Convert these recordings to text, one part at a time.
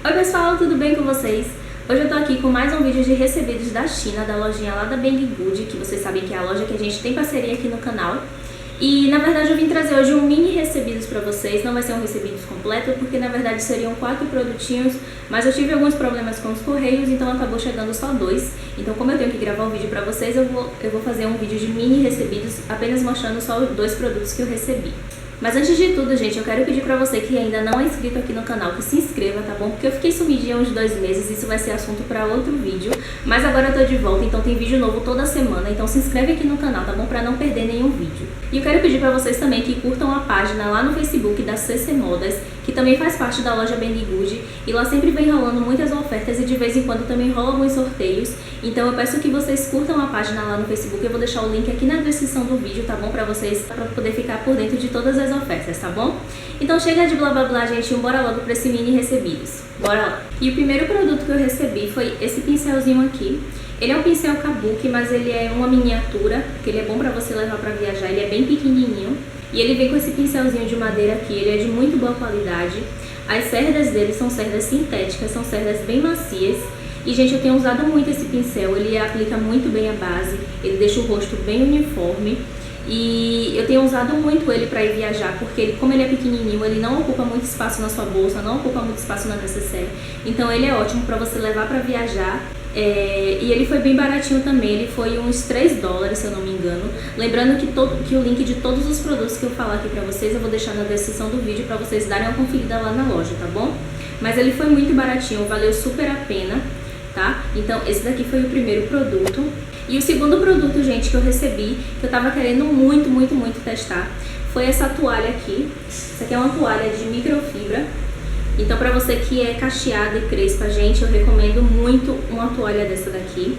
Oi pessoal, tudo bem com vocês? Hoje eu tô aqui com mais um vídeo de recebidos da China, da lojinha lá da Banggood, que vocês sabem que é a loja que a gente tem parceria aqui no canal. E na verdade eu vim trazer hoje um mini recebidos pra vocês, não vai ser um recebidos completo, porque na verdade seriam 4 produtinhos, mas eu tive alguns problemas com os correios, então acabou chegando só 2. Então como eu tenho que gravar um vídeo pra vocês, eu vou fazer um vídeo de mini recebidos, apenas mostrando só os 2 produtos que eu recebi. Mas antes de tudo, gente, eu quero pedir pra você que ainda não é inscrito aqui no canal, que se inscreva, tá bom? Porque eu fiquei sumidinha uns 2 meses, isso vai ser assunto pra outro vídeo. Mas agora eu tô de volta, então tem vídeo novo toda semana, então se inscreve aqui no canal, tá bom? Pra não perder nenhum vídeo. E eu quero pedir pra vocês também que curtam a página lá no Facebook da CC Modas, que também faz parte da loja Banggood, e lá sempre vem rolando muitas ofertas e de vez em quando também rolam alguns sorteios. Então eu peço que vocês curtam a página lá no Facebook, eu vou deixar o link aqui na descrição do vídeo, tá bom? Pra vocês, pra poder ficar por dentro de todas as ofertas, tá bom? Então chega de blá blá blá, gente, bora logo pra esse mini recebidos. Bora lá! E o primeiro produto que eu recebi foi esse pincelzinho aqui. Ele é um pincel kabuki, mas ele é uma miniatura, porque ele é bom pra você levar pra viajar, ele é bem pequenininho. E ele vem com esse pincelzinho de madeira aqui, ele é de muito boa qualidade. As cerdas dele são cerdas sintéticas, são cerdas bem macias. E, gente, eu tenho usado muito esse pincel, ele aplica muito bem a base, ele deixa o rosto bem uniforme. E eu tenho usado muito ele para ir viajar, porque ele, como ele é pequenininho, ele não ocupa muito espaço na sua bolsa, não ocupa muito espaço na necessaire. Então ele é ótimo para você levar para viajar. E ele foi bem baratinho também, ele foi uns 3 dólares, se eu não me engano. Lembrando que o link de todos os produtos que eu falar aqui pra vocês eu vou deixar na descrição do vídeo pra vocês darem uma conferida lá na loja, tá bom? Mas ele foi muito baratinho, valeu super a pena, tá? Então esse daqui foi o primeiro produto. E o segundo produto, gente, que eu recebi, que eu tava querendo muito testar, foi essa toalha aqui. Essa aqui é uma toalha de microfibra. Então, pra você que é cacheada e crespa, gente, eu recomendo muito uma toalha dessa daqui.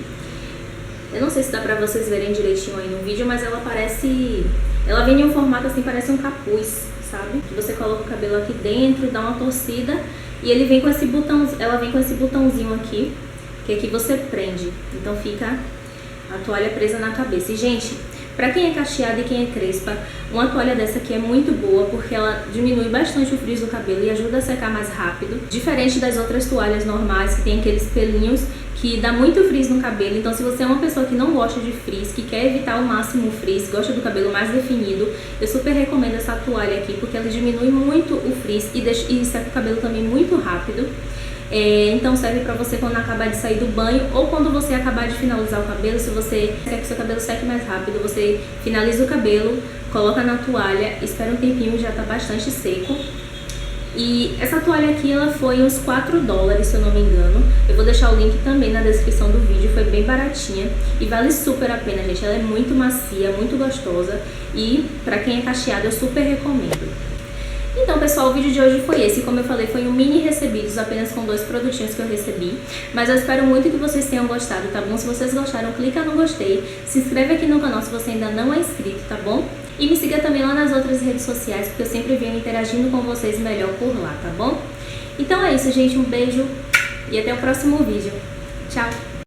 Eu não sei se dá pra vocês verem direitinho aí no vídeo, mas ela parece... Ela vem em um formato assim, parece um capuz, sabe? Que você coloca o cabelo aqui dentro, dá uma torcida e ele vem com esse botão... Ela vem com esse botãozinho aqui, que aqui você prende. Então fica a toalha presa na cabeça. E, gente, pra quem é cacheada e quem é crespa, uma toalha dessa aqui é muito boa, porque ela diminui bastante o frizz do cabelo e ajuda a secar mais rápido. Diferente das outras toalhas normais, que tem aqueles pelinhos que dá muito frizz no cabelo. Então, se você é uma pessoa que não gosta de frizz, que quer evitar ao máximo o frizz, gosta do cabelo mais definido, eu super recomendo essa toalha aqui, porque ela diminui muito o frizz e seca o cabelo também muito rápido. Então serve pra você quando acabar de sair do banho ou quando você acabar de finalizar o cabelo. Se você quer que seu cabelo seque mais rápido, você finaliza o cabelo, coloca na toalha, espera um tempinho, já tá bastante seco. E essa toalha aqui, ela foi uns 4 dólares, se eu não me engano. Eu vou deixar o link também na descrição do vídeo, foi bem baratinha e vale super a pena, gente. Ela é muito macia, muito gostosa e pra quem é cacheado eu super recomendo. Então, pessoal, o vídeo de hoje foi esse. Como eu falei, foi um mini recebidos, apenas com 2 produtinhos que eu recebi. Mas eu espero muito que vocês tenham gostado, tá bom? Se vocês gostaram, clica no gostei. Se inscreve aqui no canal se você ainda não é inscrito, tá bom? E me siga também lá nas outras redes sociais, porque eu sempre venho interagindo com vocês melhor por lá, tá bom? Então é isso, gente. Um beijo e até o próximo vídeo. Tchau!